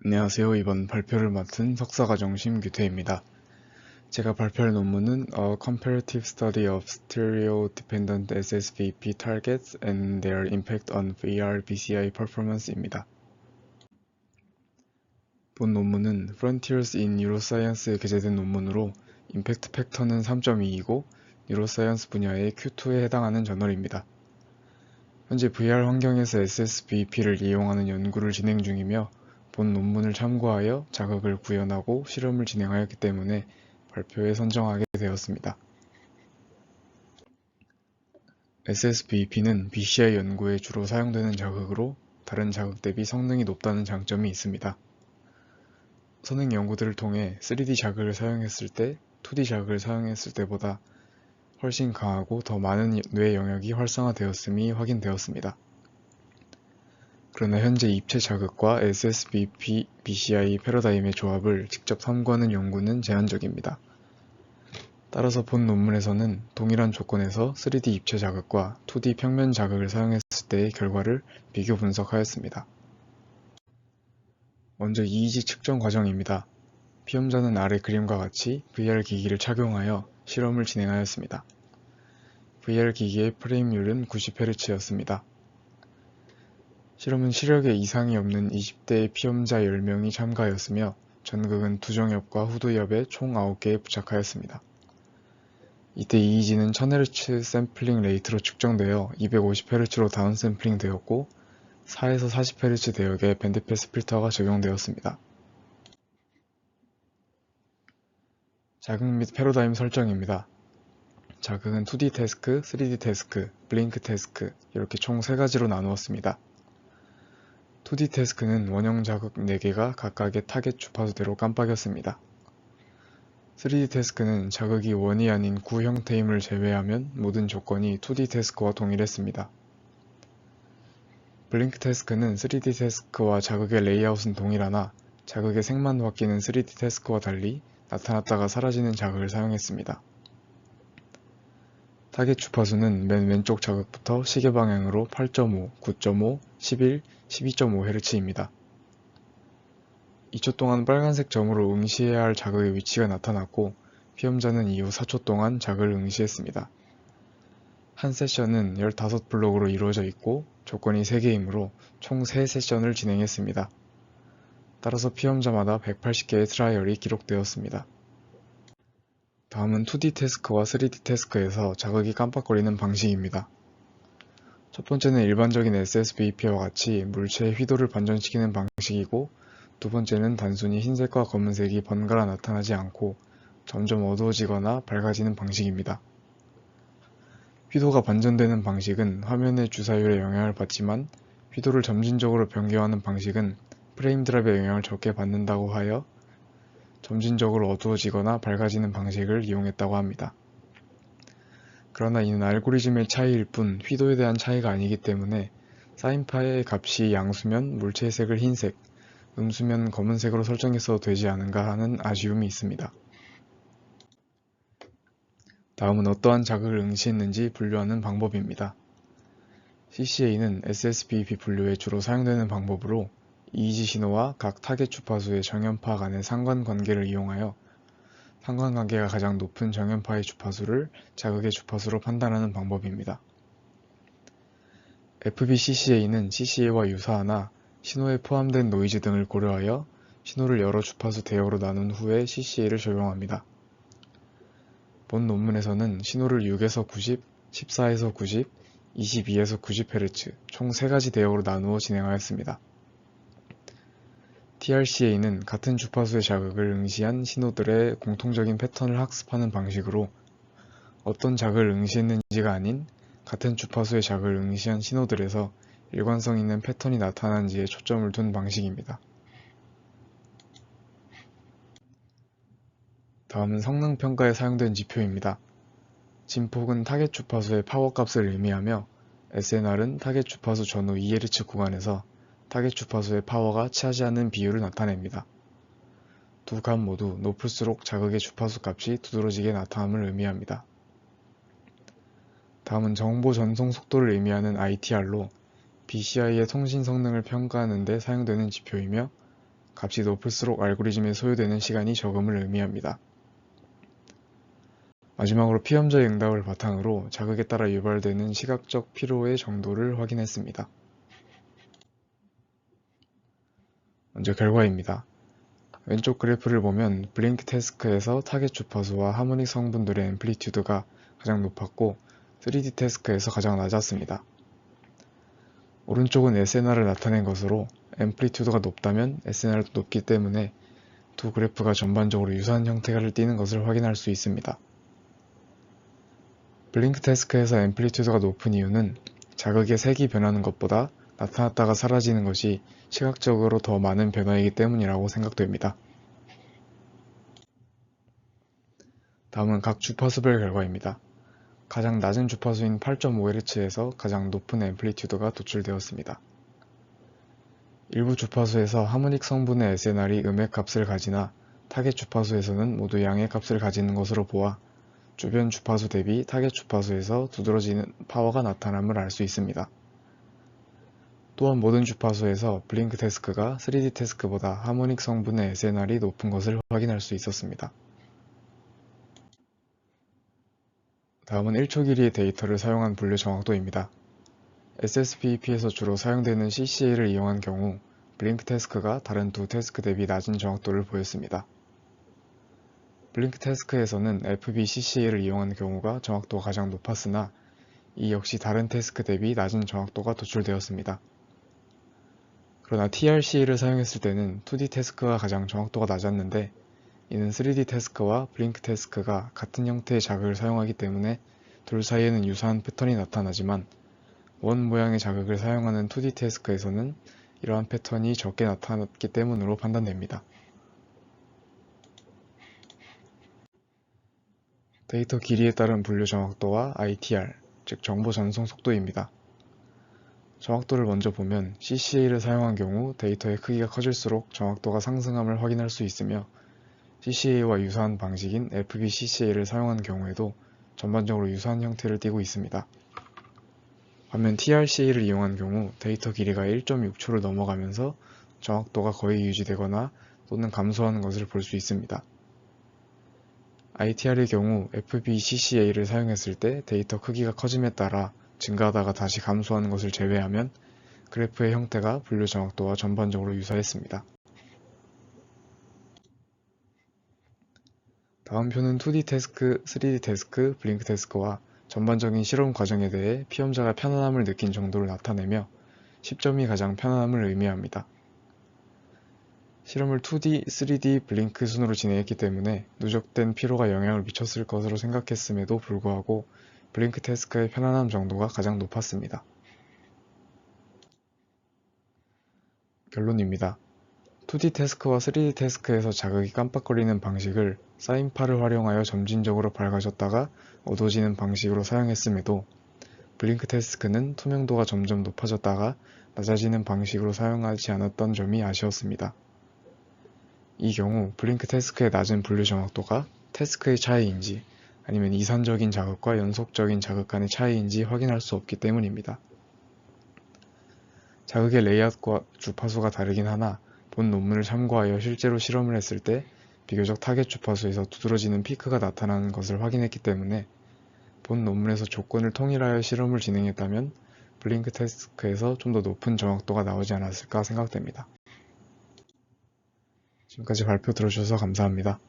안녕하세요. 이번 발표를 맡은 석사과정 심규태입니다. 제가 발표할 논문은 A Comparative Study of Stereo-Dependent SSVP Targets and Their Impact on VR-BCI Performance입니다. 본 논문은 Frontiers in Neuroscience에 게재된 논문으로 임팩트 팩터는 3.2이고 뉴로사이언스 분야의 Q2에 해당하는 저널입니다. 현재 VR 환경에서 SSVP를 이용하는 연구를 진행 중이며 본 논문을 참고하여 자극을 구현하고 실험을 진행하였기 때문에 발표에 선정하게 되었습니다. SSVP는 BCI 연구에 주로 사용되는 자극으로 다른 자극 대비 성능이 높다는 장점이 있습니다. 선행 연구들을 통해 3D 자극을 사용했을 때 2D 자극을 사용했을 때보다 훨씬 강하고 더 많은 뇌 영역이 활성화되었음이 확인되었습니다. 그러나 현재 입체 자극과 SSVP, BCI 패러다임의 조합을 직접 탐구하는 연구는 제한적입니다. 따라서 본 논문에서는 동일한 조건에서 3D 입체 자극과 2D 평면 자극을 사용했을 때의 결과를 비교 분석하였습니다. 먼저 EEG 측정 과정입니다. 피험자는 아래 그림과 같이 VR 기기를 착용하여 실험을 진행하였습니다. VR 기기의 프레임률은 90Hz였습니다. 실험은 시력에 이상이 없는 20대의 피험자 10명이 참가하였으며 전극은 두정엽과 후두엽에 총 9개에 부착하였습니다. 이때 EEG는 1000Hz 샘플링 레이트로 측정되어 250Hz로 다운샘플링 되었고 4에서 40Hz 대역의 밴드패스 필터가 적용되었습니다. 자극 및 패러다임 설정입니다. 자극은 2D 태스크, 3D 태스크, 블링크 태스크 이렇게 총 3가지로 나누었습니다. 2D 태스크는 원형 자극 4개가 각각의 타겟 주파수대로 깜빡였습니다. 3D 태스크는 자극이 원이 아닌 구 형태임을 제외하면 모든 조건이 2D 태스크와 동일했습니다. 블링크 태스크는 3D 태스크와 자극의 레이아웃은 동일하나 자극의 색만 바뀌는 3D 태스크와 달리 나타났다가 사라지는 자극을 사용했습니다. 타겟 주파수는 맨 왼쪽 자극부터 시계 방향으로 8.5, 9.5, 11, 12.5Hz입니다. 2초 동안 빨간색 점으로 응시해야 할 자극의 위치가 나타났고 피험자는 이후 4초 동안 자극을 응시했습니다. 한 세션은 15블록으로 이루어져 있고 조건이 3개이므로 총 3세션을 진행했습니다. 따라서 피험자마다 180개의 트라이얼이 기록되었습니다. 다음은 2D 태스크와 3D 태스크에서 자극이 깜빡거리는 방식입니다. 첫 번째는 일반적인 SSVP와 같이 물체의 휘도를 반전시키는 방식이고 두 번째는 단순히 흰색과 검은색이 번갈아 나타나지 않고 점점 어두워지거나 밝아지는 방식입니다. 휘도가 반전되는 방식은 화면의 주사율에 영향을 받지만 휘도를 점진적으로 변경하는 방식은 프레임 드랍의 영향을 적게 받는다고 하여 점진적으로 어두워지거나 밝아지는 방식을 이용했다고 합니다. 그러나 이는 알고리즘의 차이일 뿐 휘도에 대한 차이가 아니기 때문에 사인파의 값이 양수면 물체의 색을 흰색, 음수면 검은색으로 설정했어도 되지 않은가 하는 아쉬움이 있습니다. 다음은 어떠한 자극을 응시했는지 분류하는 방법입니다. CCA는 SSVP 분류에 주로 사용되는 방법으로 EEG 신호와 각 타겟 주파수의 정연파 간의 상관관계를 이용하여 상관관계가 가장 높은 정연파의 주파수를 자극의 주파수로 판단하는 방법입니다. FBCCA는 CCA와 유사하나 신호에 포함된 노이즈 등을 고려하여 신호를 여러 주파수 대역으로 나눈 후에 CCA를 적용합니다. 본 논문에서는 신호를 6에서 90, 14에서 90, 22에서 90Hz 총 3가지 대역으로 나누어 진행하였습니다. TRCA는 같은 주파수의 자극을 응시한 신호들의 공통적인 패턴을 학습하는 방식으로 어떤 자극을 응시했는지가 아닌 같은 주파수의 자극을 응시한 신호들에서 일관성 있는 패턴이 나타나는지에 초점을 둔 방식입니다. 다음은 성능 평가에 사용된 지표입니다. 진폭은 타겟 주파수의 파워 값을 의미하며 SNR은 타겟 주파수 전후 2Hz 구간에서 타겟 주파수의 파워가 차지 않는 비율을 나타냅니다. 두 값 모두 높을수록 자극의 주파수 값이 두드러지게 나타남을 의미합니다. 다음은 정보 전송 속도를 의미하는 ITR로 BCI의 통신 성능을 평가하는 데 사용되는 지표이며 값이 높을수록 알고리즘에 소요되는 시간이 적음을 의미합니다. 마지막으로 피험자의 응답을 바탕으로 자극에 따라 유발되는 시각적 피로의 정도를 확인했습니다. 먼저 결과입니다. 왼쪽 그래프를 보면 블링크 태스크에서 타겟 주파수와 하모닉 성분들의 앰플리튜드가 가장 높았고 3D 태스크에서 가장 낮았습니다. 오른쪽은 SNR을 나타낸 것으로 앰플리튜드가 높다면 SNR도 높기 때문에 두 그래프가 전반적으로 유사한 형태를 띠는 것을 확인할 수 있습니다. 블링크 태스크에서 앰플리튜드가 높은 이유는 자극의 색이 변하는 것보다 나타났다가 사라지는 것이 시각적으로 더 많은 변화이기 때문이라고 생각됩니다. 다음은 각 주파수별 결과입니다. 가장 낮은 주파수인 8.5Hz에서 가장 높은 앰플리튜드가 도출되었습니다. 일부 주파수에서 하모닉 성분의 SNR이 음의 값을 가지나 타겟 주파수에서는 모두 양의 값을 가지는 것으로 보아 주변 주파수 대비 타겟 주파수에서 두드러지는 파워가 나타남을 알 수 있습니다. 또한 모든 주파수에서 블링크 태스크가 3D 태스크보다 하모닉 성분의 SNR이 높은 것을 확인할 수 있었습니다. 다음은 1초 길이의 데이터를 사용한 분류 정확도입니다. SSPEP에서 주로 사용되는 CCA를 이용한 경우 블링크 태스크가 다른 두 태스크 대비 낮은 정확도를 보였습니다. 블링크 태스크에서는 FBCCA를 이용한 경우가 정확도가 가장 높았으나 이 역시 다른 태스크 대비 낮은 정확도가 도출되었습니다. 그러나 TRCA를 사용했을 때는 2D 태스크가 가장 정확도가 낮았는데 이는 3D 태스크와 블링크 태스크가 같은 형태의 자극을 사용하기 때문에 둘 사이에는 유사한 패턴이 나타나지만 원 모양의 자극을 사용하는 2D 태스크에서는 이러한 패턴이 적게 나타났기 때문으로 판단됩니다. 데이터 길이에 따른 분류 정확도와 ITR, 즉 정보 전송 속도입니다. 정확도를 먼저 보면 CCA를 사용한 경우 데이터의 크기가 커질수록 정확도가 상승함을 확인할 수 있으며 CCA와 유사한 방식인 FBCCA를 사용한 경우에도 전반적으로 유사한 형태를 띠고 있습니다. 반면 TRCA를 이용한 경우 데이터 길이가 1.6초를 넘어가면서 정확도가 거의 유지되거나 또는 감소하는 것을 볼 수 있습니다. ITR의 경우 FBCCA를 사용했을 때 데이터 크기가 커짐에 따라 증가하다가 다시 감소하는 것을 제외하면 그래프의 형태가 분류 정확도와 전반적으로 유사했습니다. 다음 표는 2D 태스크, 3D 태스크, 블링크 태스크와 전반적인 실험 과정에 대해 피험자가 편안함을 느낀 정도를 나타내며 10점이 가장 편안함을 의미합니다. 실험을 2D, 3D, 블링크 순으로 진행했기 때문에 누적된 피로가 영향을 미쳤을 것으로 생각했음에도 불구하고 블링크 태스크의 편안함 정도가 가장 높았습니다. 결론입니다. 2D 태스크와 3D 태스크에서 자극이 깜빡거리는 방식을 사인파를 활용하여 점진적으로 밝아졌다가 어두워지는 방식으로 사용했음에도 블링크 태스크는 투명도가 점점 높아졌다가 낮아지는 방식으로 사용하지 않았던 점이 아쉬웠습니다. 이 경우 블링크 태스크의 낮은 분류 정확도가 태스크의 차이인지 아니면 이산적인 자극과 연속적인 자극 간의 차이인지 확인할 수 없기 때문입니다. 자극의 레이아웃과 주파수가 다르긴 하나 본 논문을 참고하여 실제로 실험을 했을 때 비교적 타겟 주파수에서 두드러지는 피크가 나타나는 것을 확인했기 때문에 본 논문에서 조건을 통일하여 실험을 진행했다면 블링크 태스크에서 좀 더 높은 정확도가 나오지 않았을까 생각됩니다. 지금까지 발표 들어주셔서 감사합니다.